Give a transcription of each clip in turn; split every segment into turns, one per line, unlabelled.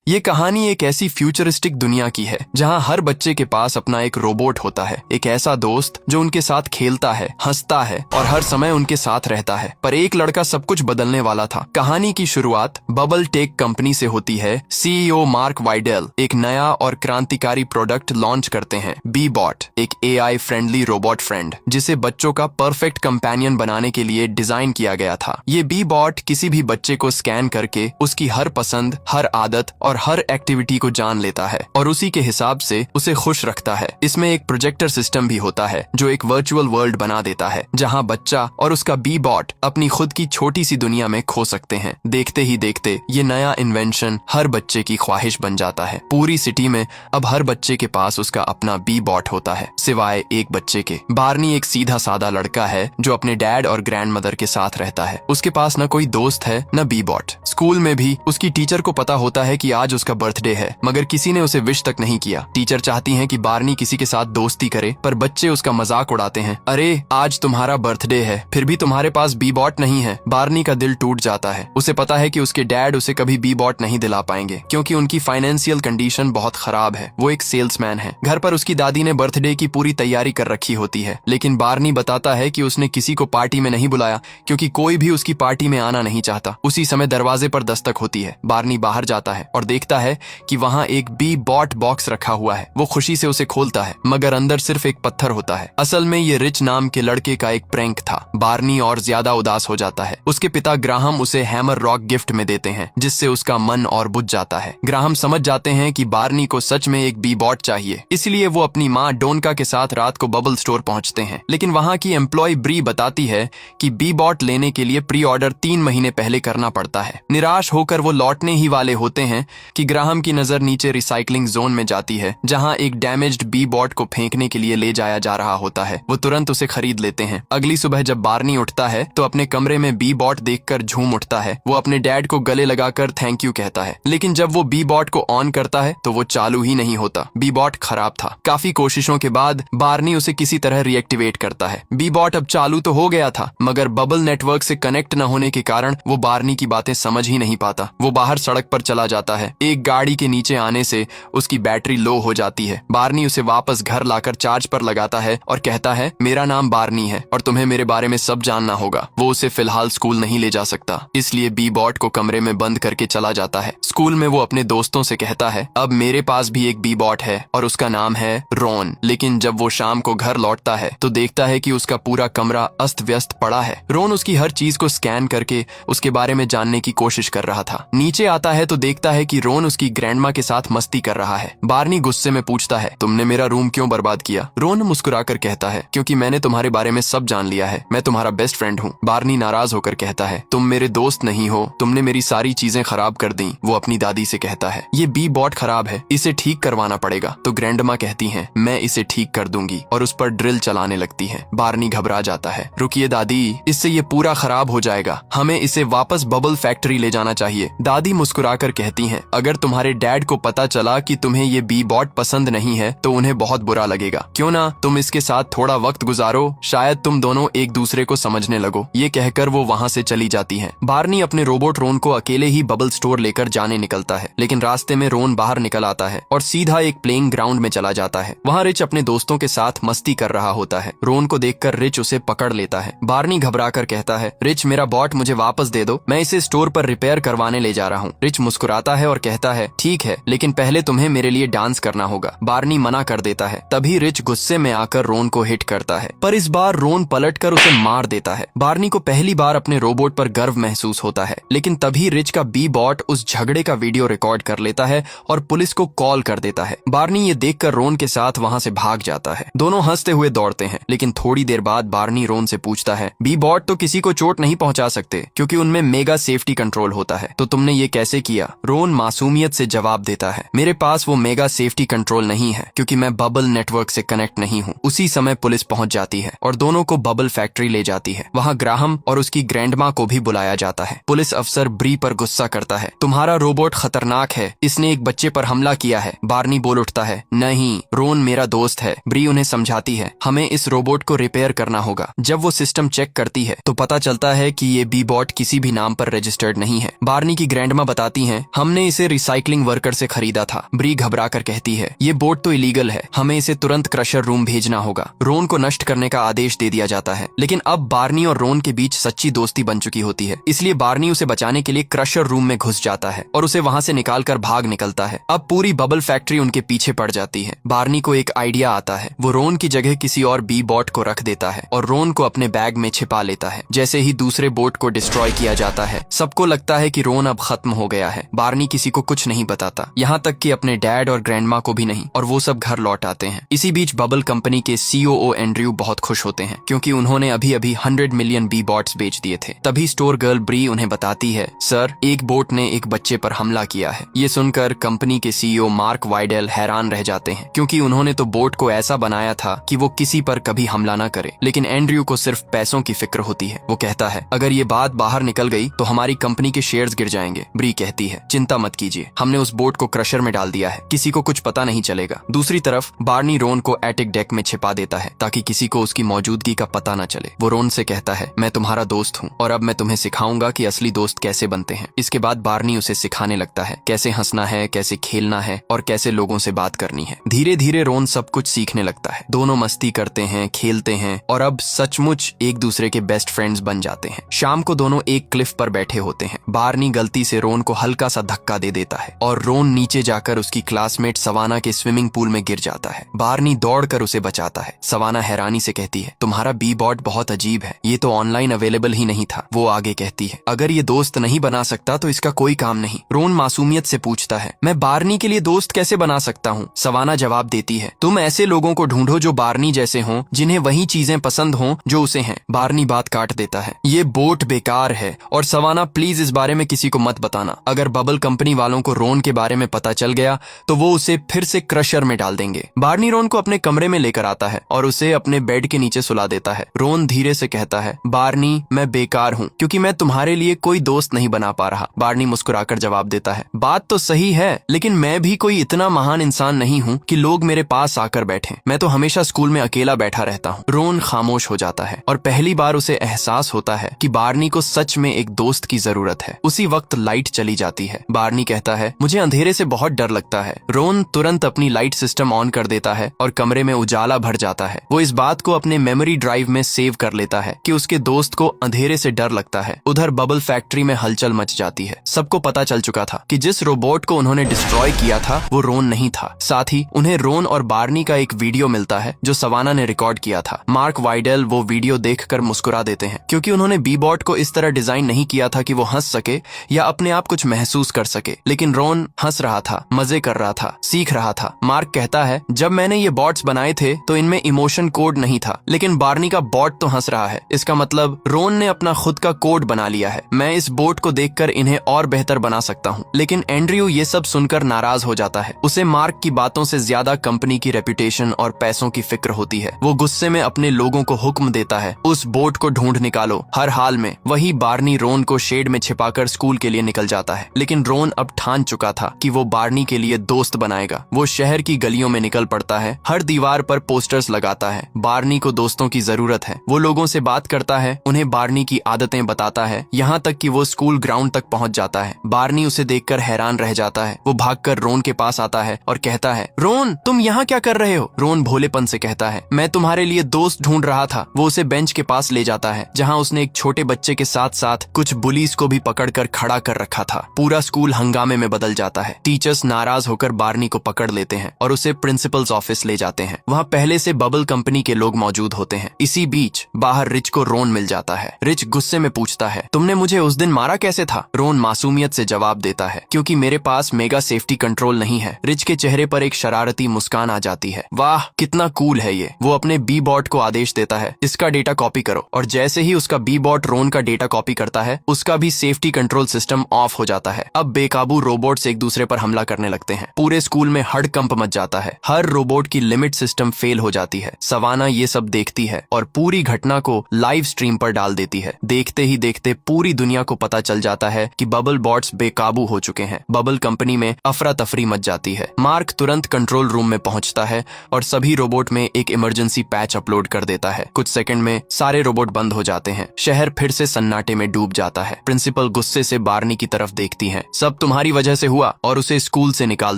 ये कहानी एक ऐसी फ्यूचरिस्टिक दुनिया की है जहां हर बच्चे के पास अपना एक रोबोट होता है, एक ऐसा दोस्त जो उनके साथ खेलता है, हंसता है और हर समय उनके साथ रहता है। पर एक लड़का सब कुछ बदलने वाला था। कहानी की शुरुआत बबल टेक कंपनी से होती है। सीईओ मार्क वाइडेल एक नया और क्रांतिकारी प्रोडक्ट लॉन्च करते हैं, बी बॉट, एक एआई फ्रेंडली रोबोट फ्रेंड जिसे बच्चों का परफेक्ट कंपेनियन बनाने के लिए डिजाइन किया गया था। ये बी बॉट किसी भी बच्चे को स्कैन करके उसकी हर पसंद, हर आदत और हर एक्टिविटी को जान लेता है और उसी के हिसाब से उसे खुश रखता है। इसमें एक प्रोजेक्टर सिस्टम भी होता है जो एक वर्चुअल वर्ल्ड बना देता है जहां बच्चा और उसका बी बॉट अपनी खुद की छोटी सी दुनिया में खो सकते हैं। देखते ही देखते ये नया इन्वेंशन हर बच्चे की ख्वाहिश बन जाता है। पूरी सिटी में अब हर बच्चे के पास उसका अपना बी बॉट होता है, सिवाय एक बच्चे के। बार्नी एक सीधा साधा लड़का है जो अपने डैड और ग्रैंड मदर के साथ रहता है। उसके पास न कोई दोस्त है न बी बॉट। स्कूल में भी उसकी टीचर को पता होता है कि आज उसका बर्थडे है, मगर किसी ने उसे विश तक नहीं किया। टीचर चाहती हैं कि बार्नी किसी के साथ दोस्ती करे, पर बच्चे उसका मजाक उड़ाते हैं। अरे आज तुम्हारा बर्थडे है, फिर भी तुम्हारे पास बी बॉट नहीं है। बार्नी का दिल टूट जाता है। उसे पता है कि उसके डैड उसे कभी बी बॉट नहीं दिला पाएंगे क्योंकि उनकी फाइनेंशियल कंडीशन बहुत खराब है। वो एक सेल्समैन है। घर पर उसकी दादी ने बर्थडे की पूरी तैयारी कर रखी होती है, लेकिन बार्नी बताता है कि उसने किसी को पार्टी में नहीं बुलाया क्योंकि कोई भी उसकी पार्टी में आना नहीं चाहता। उसी समय दरवाजे पर दस्तक होती है। बार्नी बाहर जाता है और देखता है कि वहां एक बी बॉट बॉक्स रखा हुआ है। वो खुशी से उसे खोलता है, मगर अंदर सिर्फ एक पत्थर होता है। असल में ये रिच नाम के लड़के का एक प्रैंक था। बार्नी और ज्यादा उदास हो जाता है। उसके पिता ग्राहम उसे हैमर रॉक गिफ्ट में देते हैं जिससे उसका मन और बुझ जाता है। ग्राहम समझ जाते हैं कि बार्नी को सच में एक बी बॉट चाहिए, इसलिए वो अपनी माँ डोनका के साथ रात को बबल स्टोर पहुंचते हैं। लेकिन वहां की एम्प्लॉय ब्री बताती है कि बी बॉट लेने के लिए प्री ऑर्डर 3 महीने पहले करना पड़ता है। निराश होकर वो लौटने ही वाले होते हैं कि ग्राहम की नजर नीचे रिसाइकलिंग जोन में जाती है जहां एक डैमेज्ड बी बॉट को फेंकने के लिए ले जाया जा रहा होता है। वो तुरंत उसे खरीद लेते हैं। अगली सुबह जब बार्नी उठता है तो अपने कमरे में बी बॉट देखकर झूम उठता है। वो अपने डैड को गले लगाकर थैंक यू कहता है, लेकिन जब वो बी बॉट को ऑन करता है तो वो चालू ही नहीं होता। बी बॉट खराब था। काफी कोशिशों के बाद बार्नी उसे किसी तरह रिएक्टिवेट करता है। बी बॉट अब चालू तो हो गया था, मगर बबल नेटवर्क से कनेक्ट न होने के कारण वो बार्नी की बातें समझ ही नहीं पाता। वो बाहर सड़क पर चला जाता है। एक गाड़ी के नीचे आने से उसकी बैटरी लो हो जाती है। बार्नी उसे वापस घर लाकर चार्ज पर लगाता है और कहता है, मेरा नाम बार्नी है और तुम्हें मेरे बारे में सब जानना होगा। वो उसे फिलहाल स्कूल नहीं ले जा सकता, इसलिए बी बॉट को कमरे में बंद करके चला जाता है। स्कूल में वो अपने दोस्तों से कहता है, अब मेरे पास भी एक बी बॉट है और उसका नाम है रोन। लेकिन जब वो शाम को घर लौटता है तो देखता है कि उसका पूरा कमरा अस्त व्यस्त पड़ा है। रोन उसकी हर चीज को स्कैन करके उसके बारे में जानने की कोशिश कर रहा था। नीचे आता है तो देखता है कि रोन उसकी ग्रैंडमा के साथ मस्ती कर रहा है। बार्नी गुस्से में पूछता है, तुमने मेरा रूम क्यों बर्बाद किया? रोन मुस्कुराकर कहता है, क्योंकि मैंने तुम्हारे बारे में सब जान लिया है। मैं तुम्हारा बेस्ट फ्रेंड हूँ। बार्नी नाराज होकर कहता है, तुम मेरे दोस्त नहीं हो, तुमने मेरी सारी चीजें खराब कर दी। वो अपनी दादी से कहता है, ये बी बॉट खराब है, इसे ठीक करवाना पड़ेगा। तो ग्रैंडमा कहती है, मैं इसे ठीक कर दूंगी और उस पर ड्रिल चलाने लगती है। बार्नी घबरा जाता है, रुकिए दादी, इससे ये पूरा खराब हो जाएगा। हमें इसे वापस बबल फैक्ट्री ले जाना चाहिए। दादी मुस्कुराकर कहती हैं, अगर तुम्हारे डैड को पता चला कि तुम्हें ये बी बॉट पसंद नहीं है तो उन्हें बहुत बुरा लगेगा। क्यों ना तुम इसके साथ थोड़ा वक्त गुजारो, शायद तुम दोनों एक दूसरे को समझने लगो। ये कहकर वो वहाँ से चली जाती हैं। बार्नी अपने रोबोट रोन को अकेले ही बबल स्टोर लेकर जाने निकलता है, लेकिन रास्ते में रोन बाहर निकल आता है और सीधा एक प्लेइंग ग्राउंड में चला जाता है। वहाँ रिच अपने दोस्तों के साथ मस्ती कर रहा होता है। रोन को देखकर रिच उसे पकड़ लेता है। बार्नी घबरा कर कहता है, रिच मेरा बॉट मुझे वापस दे दो, मैं इसे स्टोर पर रिपेयर करवाने ले जा रहा हूँ। रिच मुस्कुराता है और कहता है, ठीक है, लेकिन पहले तुम्हें मेरे लिए डांस करना होगा। बार्नी मना कर देता है। तभी रिच गुस्से में आकर रोन को हिट करता है, पर इस बार रोन पलटकर उसे मार देता है। बार्नी को पहली बार अपने रोबोट पर गर्व महसूस होता है, लेकिन तभी रिच का बी बॉट उस झगड़े का वीडियो रिकॉर्ड कर लेता है और पुलिस को कॉल कर देता है। बार्नी ये देखकर रोन के साथ वहाँ से भाग जाता है। दोनों हंसते हुए दौड़ते हैं, लेकिन थोड़ी देर बाद बार्नी रोन से पूछता है, बी बॉट तो किसी को चोट नहीं पहुंचा सकते क्योंकि उनमें मेगा सेफ्टी कंट्रोल होता है, तो तुमने ये कैसे किया? रोन मासूमियत से जवाब देता है, मेरे पास वो मेगा सेफ्टी कंट्रोल नहीं है क्योंकि मैं बबल नेटवर्क से कनेक्ट नहीं हूँ। उसी समय पुलिस पहुंच जाती है और दोनों को बबल फैक्ट्री ले जाती है। वहाँ ग्राहम और उसकी ग्रैंडमा को भी बुलाया जाता है। पुलिस अफसर ब्री पर गुस्सा करता है, तुम्हारा रोबोट खतरनाक है, इसने एक बच्चे पर हमला किया है। बार्नी बोल उठता है, नहीं, रोन मेरा दोस्त है। ब्री उन्हें समझाती है, हमें इस रोबोट को रिपेयर करना होगा। जब वो सिस्टम चेक करती है तो पता चलता है कि ये बी बॉट किसी भी नाम पर रजिस्टर्ड नहीं है। बार्नी की ग्रैंडमा बताती हैं, हमने इसे रिसाइकलिंग वर्कर से खरीदा था। ब्री घबरा कर कहती है, ये बोट तो इलीगल है, हमें इसे तुरंत क्रशर रूम भेजना होगा। रोन को नष्ट करने का आदेश दे दिया जाता है, लेकिन अब बार्नी और रोन के बीच सच्ची दोस्ती बन चुकी होती है, इसलिए बार्नी उसे बचाने के लिए क्रशर रूम में घुस जाता है और उसे वहां से निकालकर भाग निकलता है। अब पूरी बबल फैक्ट्री उनके पीछे पड़ जाती है। बार्नी को एक आइडिया आता है, वो रोन की जगह किसी और बी बॉट को रख देता है और रोन को अपने बैग में छिपा लेता है। जैसे ही दूसरे बोट को डिस्ट्रॉय किया जाता है, सबको लगता है कि रोन अब खत्म हो गया है। बार्नी किसी को कुछ नहीं बताता, यहाँ तक कि अपने डैड और ग्रैंडमा को भी नहीं, और वो सब घर लौट आते हैं। इसी बीच बबल कंपनी के सीओओ एंड्रयू बहुत खुश होते हैं, क्योंकि उन्होंने अभी अभी 100 मिलियन बी बॉट्स बेच दिए थे। तभी स्टोर गर्ल ब्री उन्हें बताती है, सर, एक बोट ने एक बच्चे पर हमला किया है। ये सुनकर कंपनी के सीईओ मार्क वाइडेल हैरान रह जाते हैं, क्योंकि उन्होंने तो बोट को ऐसा बनाया था कि वो किसी पर कभी हमला न करे। लेकिन एंड्रयू को सिर्फ पैसों की फिक्र होती है। वो कहता है, अगर ये बात बाहर निकल गई तो हमारी कंपनी के शेयर्स गिर जाएंगे। ब्री कहती है, चिंता मत कीजिए, हमने उस बोट को क्रशर में डाल दिया है, किसी को कुछ पता नहीं चलेगा। दूसरी तरफ बार्नी रोन को एटिक डेक में छिपा देता है ताकि किसी को उसकी मौजूदगी का पता न चले। वो रोन से कहता है, मैं तुम्हारा दोस्त हूँ और अब मैं तुम्हें सिखाऊंगा कि असली दोस्त कैसे बनते हैं। इसके बाद बार्नी उसे सिखाने लगता है कैसे हंसना है, कैसे खेलना है और कैसे लोगों से बात करनी है। धीरे धीरे रोन सब कुछ सीखने लगता है। दोनों मस्ती करते हैं, खेलते हैं और अब सचमुच एक दूसरे के बेस्ट फ्रेंड्स बन जाते हैं। शाम को दोनों एक क्लिफ पर बैठे होते हैं। बार्नी गलती से रोन को हल्का सा धक्का दे देता है और रोन नीचे जाकर उसकी क्लासमेट सवाना के स्विमिंग पूल में गिर जाता है। बार्नी दौड़कर उसे बचाता है। सवाना हैरानी से कहती है, तुम्हारा बी बॉट बहुत अजीब है, ये तो ऑनलाइन अवेलेबल ही नहीं था। वो आगे कहती है, अगर ये दोस्त नहीं बना सकता तो इसका कोई काम नहीं। रोन मासूमियत से पूछता है, मैं बार्नी के लिए दोस्त कैसे बना सकता हूँ? सवाना जवाब देती है, तुम ऐसे लोगों को ढूंढो जो बार्नी जैसे हों, जिन्हें वही चीजें पसंद हों जो उसे हैं। बार्नी बात काट देता है, ये बोट बेकार है और सवाना प्लीज इस बारे में किसी को मत बताना। अगर बबल कंपनी वालों को रोन के बारे में पता चल गया तो वो उसे फिर से क्रशर में डाल देंगे। बार्नी रोन को अपने कमरे में लेकर आता है और उसे अपने बेड के नीचे सुला देता है। रोन धीरे से कहता है, बार्नी, मैं बेकार हूँ क्योंकि मैं तुम्हारे लिए कोई दोस्त नहीं बना पा रहा। बार्नी मुस्कुराकर जवाब देता है, बात तो सही है, लेकिन मैं भी कोई इतना महान इंसान नहीं हूँ कि लोग मेरे पास आकर बैठें। मैं तो हमेशा स्कूल में अकेला बैठा रहता हूँ। रोन खामोश हो जाता है और पहली बार उसे एहसास होता है कि बार्नी को सच में एक दोस्त की जरूरत है। उसी वक्त लाइट चली जाती है। बार्नी कहता है, मुझे अंधेरे से बहुत डर लगता है। रोन तुरंत अपनी लाइट सिस्टम ऑन कर देता है और कमरे में उजाला भर जाता है। वो इस बात को अपने मेमोरी ड्राइव में सेव कर लेता है कि उसके दोस्त को अंधेरे से डर लगता है। उधर बबल फैक्ट्री में हलचल मच जाती है। सबको पता चल चुका था कि जिस रोबोट को उन्होंने डिस्ट्रॉय किया था वो रोन नहीं था। साथ ही उन्हें रोन और बार्नी का एक वीडियो मिलता है जो सवाना ने रिकॉर्ड किया था। मार्क वाइडेल वो वीडियो देखकर मुस्कुरा देते हैं, क्योंकि उन्होंने बी बॉट को इस तरह डिजाइन नहीं किया था कि वो हंस सके या अपने आप कुछ महसूस कर सके। लेकिन रोन हंस रहा था, मजे कर रहा था, सीख रहा था। मार्क कहता है, जब मैंने ये बॉट्स बनाए थे तो इनमें इमोशन कोड नहीं था, लेकिन बार्नी का बॉट तो हंस रहा है। इसका मतलब रोन ने अपना खुद का कोड बना लिया है। मैं इस बोट को देखकर इन्हें और बेहतर बना सकता हूँ। लेकिन एंड्रयू ये सब सुनकर नाराज हो जाता है। उसे मार्क की बातों से ज्यादा कंपनी की रेपुटेशन और पैसों की फिक्र होती है। वो गुस्से में अपने लोगों को हुक्म देता है, उस बोट को ढूंढ निकालो हर हाल में। वही बार्नी रोन को शेड में छिपाकर स्कूल के लिए निकल जाता है। लेकिन रोन अब ठान चुका था कि वो बार्नी के लिए दोस्त बनाएगा। वो शहर की गलियों में निकल पड़ता है, हर दीवार पर पोस्टर्स लगाता है। बार्नी को दोस्तों की जरूरत है। वो लोगों से बात करता है, उन्हें बार्नी की आदतें बताता है, यहाँ तक कि वो स्कूल ग्राउंड तक पहुंच जाता है। बार्नी उसे देखकर हैरान रह जाता है। वो भागकर रोन के पास आता है और कहता है, रोन, तुम यहाँ क्या कर रहे हो? रोन भोलेपन से कहता है, मैं तुम्हारे लिए दोस्त ढूंढ रहा था। वो उसे बेंच के पास ले जाता है जहाँ उसने एक छोटे बच्चे के साथ साथ कुछ बुलीज को भी पकड़कर खड़ा कर रखा था। पूरा स्कूल हंगामे में बदल जाता है। टीचर्स नाराज होकर बार्नी को पकड़ लेते हैं और उसे प्रिंसिपल्स ऑफिस ले जाते हैं। वहाँ पहले से बबल कंपनी के लोग मौजूद होते हैं। इसी बीच बाहर रिच को रोन मिल जाता है। रिच गुस्से में पूछता है, तुमने मुझे उस दिन मारा कैसे था? रोन मासूमियत से जवाब देता है, क्योंकि मेरे पास मेगा सेफ्टी कंट्रोल नहीं है। रिच के चेहरे पर एक शरारती मुस्कान आ जाती है। वाह, कितना कूल है ये। वो अपने बी बॉट को आदेश देता है, इसका डेटा कॉपी करो। और जैसे ही उसका बी बॉट रोन का डेटा कॉपी करता है, उसका भी सेफ्टी कंट्रोल सिस्टम ऑफ हो जाता है। अब बेकाबू रोबोट्स एक दूसरे पर हमला करने लगते हैं। पूरे स्कूल में हड़कंप मच जाता है। हर रोबोट की लिमिट सिस्टम फेल हो जाती है। सवाना ये सब देखती है और पूरी घटना को लाइव स्ट्रीम पर डाल देती है। देखते ही देखते पूरी दुनिया को पता चल जाता है कि बबल बॉट्स बेकाबू हो चुके हैं। बबल कंपनी में अफरा तफरी मच जाती है। मार्क तुरंत कंट्रोल रूम में पहुंचता है और सभी रोबोट में एक इमरजेंसी पैच अपलोड कर देता है। कुछ सेकंड में सारे रोबोट बंद हो जाते हैं। शहर फिर से सन्नाटे में डूब जाता है। प्रिंसिपल गुस्से से बार्नी की तरफ देखती है। सब तुम्हारी वजह से हुआ, और उसे स्कूल से निकाल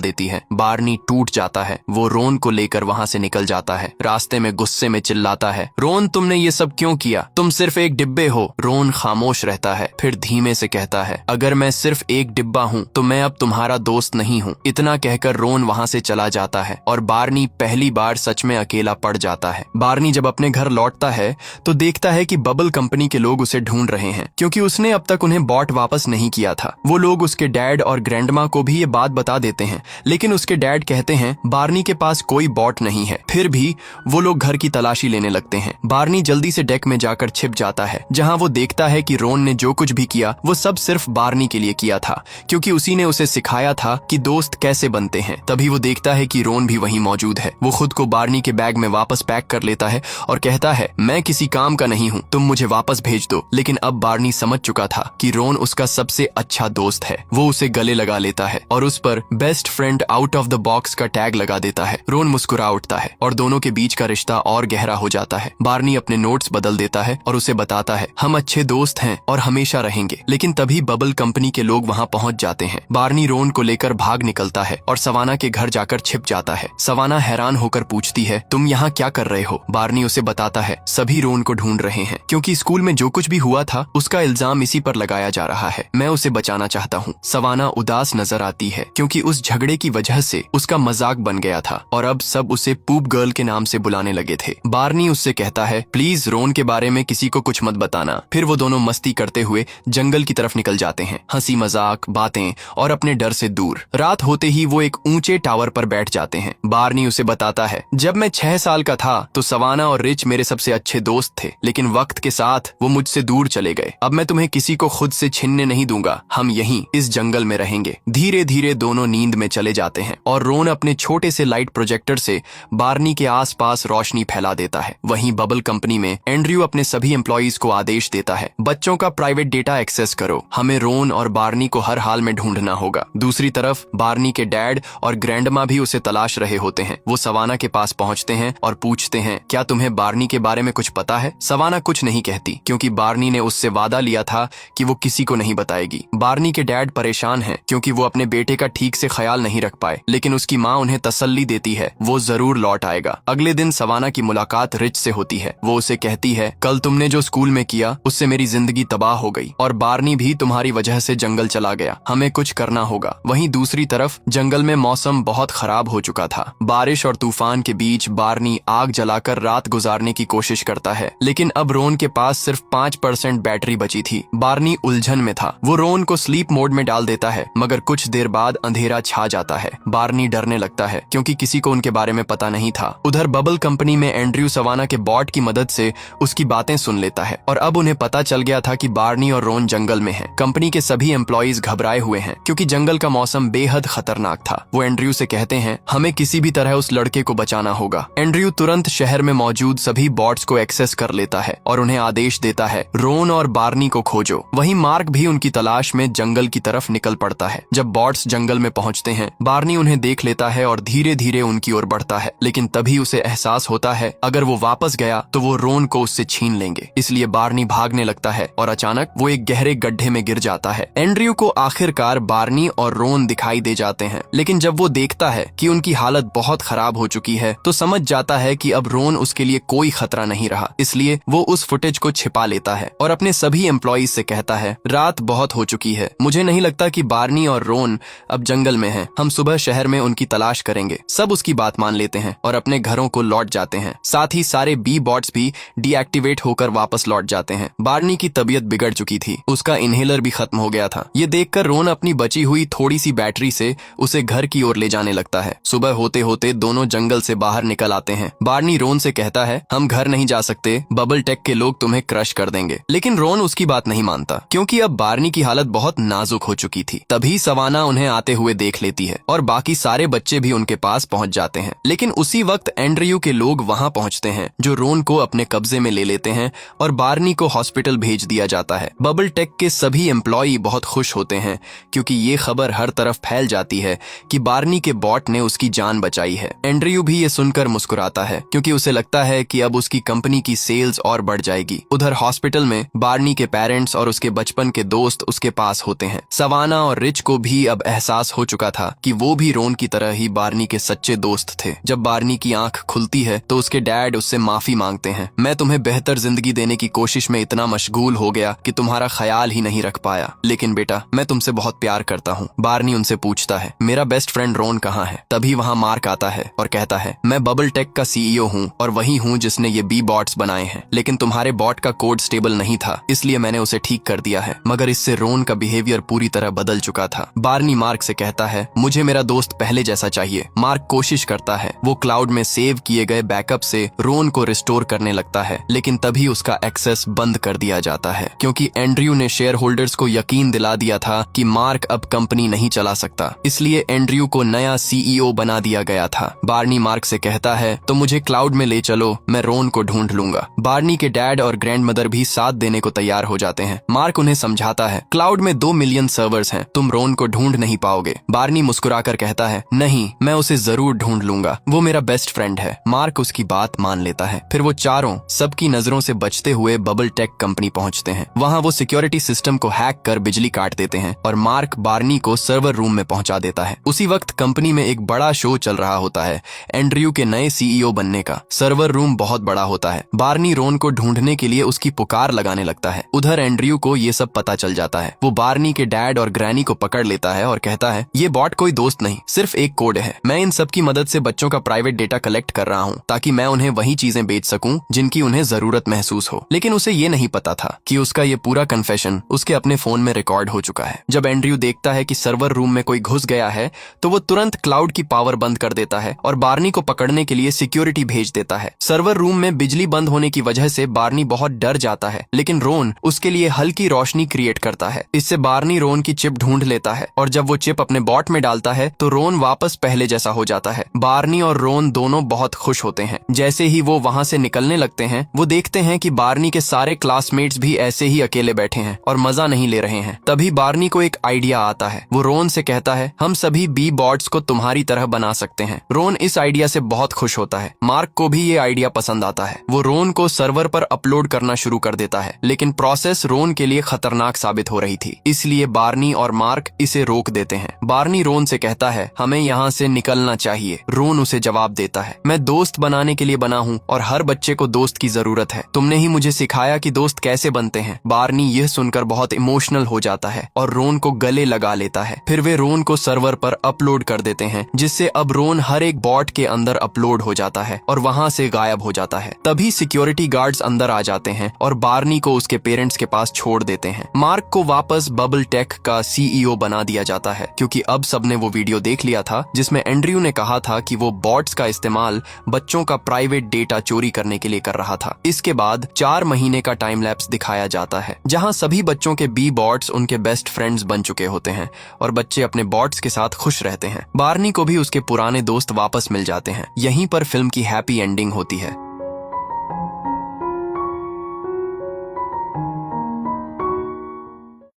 देती है। बार्नी टूट जाता है। वो रोन को लेकर वहाँ से निकल जाता है। रास्ते में गुस्से में चिल्लाता है, रोन तुमने ये सब क्यों किया? तुम सिर्फ एक डिब्बे हो। रोन खामोश रहता है, फिर धीमे से कहता है, अगर मैं सिर्फ एक डिब्बा हूँ तो मैं अब तुम्हारा दोस्त नहीं हूँ। इतना कहकर रोन वहाँ से चला जाता है और बार्नी पहली बार सच में अकेला पड़ जाता है। बार्नी जब अपने घर लौटता है तो देखता है कि बबल कंपनी के लोग उसे ढूंढ रहे हैं, क्योंकि उसने अब तक उन्हें बॉट वापस नहीं किया था। वो लोग उसके डैड और ग्रैंडमा को भी ये बात बता देते हैं, लेकिन उसके डैड कहते हैं बार्नी के पास कोई बॉट नहीं है। फिर भी वो लोग घर की तलाशी लेने लगते हैं। बार्नी जल्दी से डेक में जाकर छिप जाता है, जहां वो देखता है कि रोन ने जो कुछ भी किया वो सब सिर्फ बार्नी के लिए किया था, क्योंकि उसी ने उसे सिखाया था कि दोस्त कैसे बनते हैं। तभी वो देखता है कि रोन भी वहीं मौजूद है। वो खुद को बार्नी के बैग में वापस पैक कर लेता है और कहता है, मैं किसी काम का नहीं हूँ, तुम मुझे वापस भेज दो। लेकिन अब बार्नी समझ चुका था कि रोन उसका सबसे अच्छा दोस्त है। वो उसे गले लगा लेता है और उस पर best friend out of the box का टैग लगा देता है। रोन मुस्कुरा उठता है और दोनों के बीच का रिश्ता और गहरा हो जाता है। बार्नी अपने नोट्स बदल देता है और उसे बताता है, हम अच्छे दोस्त हैं और हमेशा रहेंगे। लेकिन तभी बबल कंपनी के लोग वहाँ पहुँच जाते हैं। बार्नी रोन को लेकर भाग निकलता है और सवाना के घर जाकर छिप जाता है। सवाना हैरान होकर पूछती है, तुम यहाँ क्या कर रहे हो? बार्नी उसे बताता है, सभी रोन को ढूंढ रहे हैं, क्योंकि स्कूल में जो कुछ भी हुआ था उसका इल्जाम इसी पर लगाया जा रहा है। मैं उसे बचाना चाहता हूँ। सवाना उदास नजर आती है, क्योंकि उस झगड़े की वजह से उसका मजाक बन गया था और अब सब उसे पूप गर्ल के नाम से बुलाने लगे थे। बार्नी उससे कहता है, प्लीज रोन के बारे में किसी को कुछ मत बताना। फिर वो दोनों मस्ती करते हुए जंगल की तरफ निकल जाते हैं, हंसी मजाक, बातें और अपने डर से दूर। रात होते ही वो एक ऊंचे टावर पर बैठ जाते हैं। बार्नी उसे बताता है, जब मैं 6 साल का था तो सवाना और रिच मेरे सबसे अच्छे दोस्त थे, लेकिन वक्त के साथ वो मुझसे दूर चले गए। अब मैं तुम्हें किसी को खुद से छीनने नहीं दूंगा। हम यहीं इस जंगल में रहेंगे। धीरे धीरे दोनों नींद में चले जाते हैं और रोन अपने छोटे से लाइट प्रोजेक्टर से बार्नी के आसपास रोशनी फैला देता है। वहीं बबल कंपनी में एंड्रयू अपने सभी एम्प्लॉइज को आदेश देता है, बच्चों का प्राइवेट डेटा एक्सेस करो। हमें रोन और बार्नी को हर हाल में ढूंढना होगा। दूसरी तरफ बार्नी के डैड और ग्रैंडमा भी उसे तलाश रहे होते हैं। वो सवाना के पास पहुंचते हैं और पूछते हैं, क्या तुम्हें बार्नी के बारे में कुछ पता है? सवाना कुछ नहीं कहती, क्योंकि बार्नी ने उससे वादा लिया था कि वो किसी को नहीं बताएगी। बार्नी के डैड परेशान हैं, क्योंकि वो अपने बेटे का ठीक से ख्याल नहीं रख पाए, लेकिन उसकी माँ उन्हें तसल्ली देती है, वो जरूर लौट आएगा। अगले दिन सवाना की मुलाकात रिच से होती है। वो उसे कहती है, कल तुमने जो स्कूल में किया उससे मेरी जिंदगी तबाह हो गई और बार्नी भी तुम्हारी वजह से जंगल चला गया। हमें कुछ करना होगा। वहीं दूसरी तरफ जंगल में मौसम बहुत खराब हो चुका था। बारिश और तूफान के बीच बार्नी आग जलाकर रात गुजारने की कोशिश करता है, लेकिन अब रोन के पास सिर्फ 5% बैटरी बची थी। बार्नी उलझन में था। वो रोन को स्लीप मोड में डाल देता है, मगर कुछ देर बाद अंधेरा छा जाता है। बार्नी डरने लगता है, क्योंकि किसी को उनके बारे में पता नहीं था। उधर बबल कंपनी में एंड्रयू सवाना के बॉट की मदद से उसकी बातें सुन लेता है और अब उन्हें पता चल गया था कि बार्नी और रोन जंगल में हैं। कंपनी के सभी एम्प्लॉइज घबराए हुए हैं, क्योंकि जंगल का मौसम बेहद खतरनाक था। वो एंड्रयू से कहते हैं, हमें किसी भी तरह उस लड़के को बचाना होगा। एंड्रयू तुरंत शहर में मौजूद सभी बॉट्स को एक्सेस कर लेता है और उन्हें आदेश देता है, रोन और बार्नी को खोजो। वहीं मार्क भी उनकी तलाश में जंगल की तरफ निकल पड़ता है। जब बॉट्स जंगल में पहुंचते हैं, बार्नी उन्हें देख लेता है और धीरे धीरे उनकी ओर बढ़ता है, लेकिन तभी उसे एहसास होता है अगर वो वापस गया तो वो रोन को उससे छीन लेंगे। इसलिए बार्नी भागने लगता है और अचानक वो एक गहरे गड्ढे में गिर जाता है। एंड्रयू को आखिरकार बार्नी और रोन दिखाई दे जाते हैं, लेकिन जब वो देखता है कि उनकी हालत बहुत खराब हो चुकी है तो समझ जाता है कि अब रोन उसके लिए कोई खतरा नहीं रहा। इसलिए वो उस फुटेज को छिपा लेता है और अपने सभी एम्प्लॉइज से कहता है, रात बहुत हो चुकी है, मुझे नहीं लगता कि बार्नी और रोन अब जंगल में हैं। हम सुबह शहर में उनकी तलाश करेंगे। सब उसकी बात मान लेते हैं और अपने घरों को लौट जाते हैं। साथ ही सारे बी बॉट्स भी डीएक्टिवेट होकर वापस लौट जाते हैं। बार्नी की तबीयत बिगड़ चुकी थी, उसका इनहेलर भी खत्म हो गया था। ये देखकर रोन अपनी बची हुई थोड़ी सी बैटरी से उसे घर की ओर ले जाने लगता है। सुबह होते होते दोनों जंगल से बाहर निकल आते हैं। बार्नी रोन से कहता है, हम घर नहीं जा सकते, बबल टेक के लोग तुम्हें क्रश कर देंगे। लेकिन रोन उसकी बात नहीं मानता, क्योंकि अब बार्नी की हालत बहुत नाजुक हो चुकी थी। तभी सवाना उन्हें आते हुए देख लेती है और बाकी सारे बच्चे भी उनके पास पहुंच जाते हैं। लेकिन उसी वक्त एंड्रयू के लोग वहां पहुंचते हैं, जो रोन को अपने कब्जे में ले लेते हैं और बार्नी को हॉस्पिटल भेज दिया जाता है। बबल टेक के सभी एम्प्लॉई बहुत खुश होते हैं, क्योंकि ये खबर हर तरफ फैल जाती है कि बार्नी के बॉट ने उसकी जान बचाई है। एंड्रयू भी ये सुनकर मुस्कुराता है, क्योंकि उसे लगता है कि अब उसकी कंपनी की सेल्स और बढ़ जाएगी। उधर हॉस्पिटल में बार्नी के पेरेंट्स और उसके बचपन के दोस्त उसके पास होते हैं। सवाना एना और रिच को भी अब एहसास हो चुका था कि वो भी रोन की तरह ही बार्नी के सच्चे दोस्त थे। जब बार्नी की आंख खुलती है तो उसके डैड उससे माफी मांगते हैं। मैं तुम्हें बेहतर जिंदगी देने की कोशिश में इतना मशगूल हो गया कि तुम्हारा ख्याल ही नहीं रख पाया, लेकिन बेटा मैं तुमसे बहुत प्यार करता हूँ। बार्नी उनसे पूछता है, मेरा बेस्ट फ्रेंड रोन कहाँ है? तभी वहाँ मार्क आता है और कहता है, मैं बबल टेक का सीईओ हूँ और वही हूँ जिसने ये बी बॉट्स बनाए हैं, लेकिन तुम्हारे बॉट का कोड स्टेबल नहीं था, इसलिए मैंने उसे ठीक कर दिया है। मगर इससे रोन का बिहेवियर पूरी तरह बदल चुका था। बार्नी मार्क से कहता है, मुझे मेरा दोस्त पहले जैसा चाहिए। मार्क कोशिश करता है, वो क्लाउड में सेव किए गए बैकअप से रोन को रिस्टोर करने लगता है, लेकिन तभी उसका एक्सेस बंद कर दिया जाता है क्योंकि एंड्रयू ने शेयर होल्डर्स को यकीन दिला दिया था कि मार्क अब कंपनी नहीं चला सकता, इसलिए एंड्रयू को नया सीईओ बना दिया गया था। बार्नी मार्क से कहता है, तो मुझे क्लाउड में ले चलो, मैं रोन को ढूंढ लूंगा। बार्नी के डैड और ग्रैंडमदर भी साथ देने को तैयार हो जाते हैं। मार्क उन्हें समझाता है, क्लाउड में 2 मिलियन सर्वर्स हैं, तुम रोन को ढूंढ नहीं पाओगे। बार्नी मुस्कुराकर कहता है, नहीं, मैं उसे जरूर ढूंढ लूंगा, वो मेरा बेस्ट फ्रेंड है। मार्क उसकी बात मान लेता है। फिर वो चारों सबकी नजरों से बचते हुए बबल टेक कंपनी पहुंचते हैं। वहां वो सिक्योरिटी सिस्टम को हैक कर बिजली काट देते हैं और मार्क बार्नी को सर्वर रूम में पहुंचा देता है। उसी वक्त कंपनी में एक बड़ा शो चल रहा होता है, एंड्रयू के नए सीईओ बनने का। सर्वर रूम बहुत बड़ा होता है। बार्नी रोन को ढूंढने के लिए उसकी पुकार लगाने लगता है। उधर एंड्रयू को ये सब पता चल जाता है। वो बार्नी के डैड और ग्रैनी को पकड़ लेता है और कहता है, ये बॉट कोई दोस्त नहीं, सिर्फ एक कोड है। मैं इन सब की मदद से बच्चों का प्राइवेट डेटा कलेक्ट कर रहा हूँ ताकि मैं उन्हें वही चीजें बेच सकूं जिनकी उन्हें जरूरत महसूस हो। लेकिन उसे ये नहीं पता था कि उसका ये पूरा कन्फेशन उसके अपने फोन में रिकॉर्ड हो चुका है। जब एंड्रयू देखता है कि सर्वर रूम में कोई घुस गया है तो वो तुरंत क्लाउड की पावर बंद कर देता है और बार्नी को पकड़ने के लिए सिक्योरिटी भेज देता है। सर्वर रूम में बिजली बंद होने की वजह से बार्नी बहुत डर जाता है, लेकिन रोन उसके लिए हल्की रोशनी क्रिएट करता है। इससे बार्नी रोन की चिप ढूंढ लेता है और जब वो चिप अपने बॉट में डालता है तो रोन वापस पहले जैसा हो जाता है। बार्नी और रोन दोनों बहुत खुश होते हैं। जैसे ही वो वहाँ से निकलने लगते हैं, वो देखते हैं कि बार्नी के सारे क्लासमेट्स भी ऐसे ही अकेले बैठे हैं और मजा नहीं ले रहे हैं। तभी बार्नी को एक आइडिया आता है। वो रोन से कहता है, हम सभी बी बॉट्स को तुम्हारी तरह बना सकते हैं। रोन इस आइडिया से बहुत खुश होता है। मार्क को भी ये आइडिया पसंद आता है। वो रोन को सर्वर पर अपलोड करना शुरू कर देता है, लेकिन प्रोसेस रोन के लिए खतरनाक साबित हो रही थी, इसलिए बार्नी और मार्क इसे रोक देते हैं। बार्नी रोन से कहता है, हमें यहाँ से निकलना चाहिए। रोन उसे जवाब देता है, मैं दोस्त बनाने के लिए बना हूँ और हर बच्चे को दोस्त की जरूरत है। तुमने ही मुझे सिखाया कि दोस्त कैसे बनते हैं। बार्नी यह सुनकर बहुत इमोशनल हो जाता है और रोन को गले लगा लेता है। फिर वे रोन को सर्वर पर अपलोड कर देते हैं, जिससे अब रोन हर एक बॉट के अंदर अपलोड हो जाता है और वहां से गायब हो जाता है। तभी सिक्योरिटी गार्ड्स अंदर आ जाते हैं और बार्नी को उसके पेरेंट्स के पास छोड़ देते हैं। मार्क को वापस बबल टेक का सीईओ बना दिया जाता है क्योंकि अब सबने वो वीडियो देख लिया था जिसमें एंड्रयू ने कहा था कि वो बॉट्स का इस्तेमाल बच्चों का प्राइवेट डेटा चोरी करने के लिए कर रहा था। इसके बाद 4 महीने का टाइम लैप्स दिखाया जाता है जहां सभी बच्चों के बी बॉट्स उनके बेस्ट फ्रेंड्स बन चुके होते हैं और बच्चे अपने बॉट्स के साथ खुश रहते हैं। बार्नी को भी उसके पुराने दोस्त वापस मिल जाते हैं। यहीं पर फिल्म की हैप्पी एंडिंग होती है।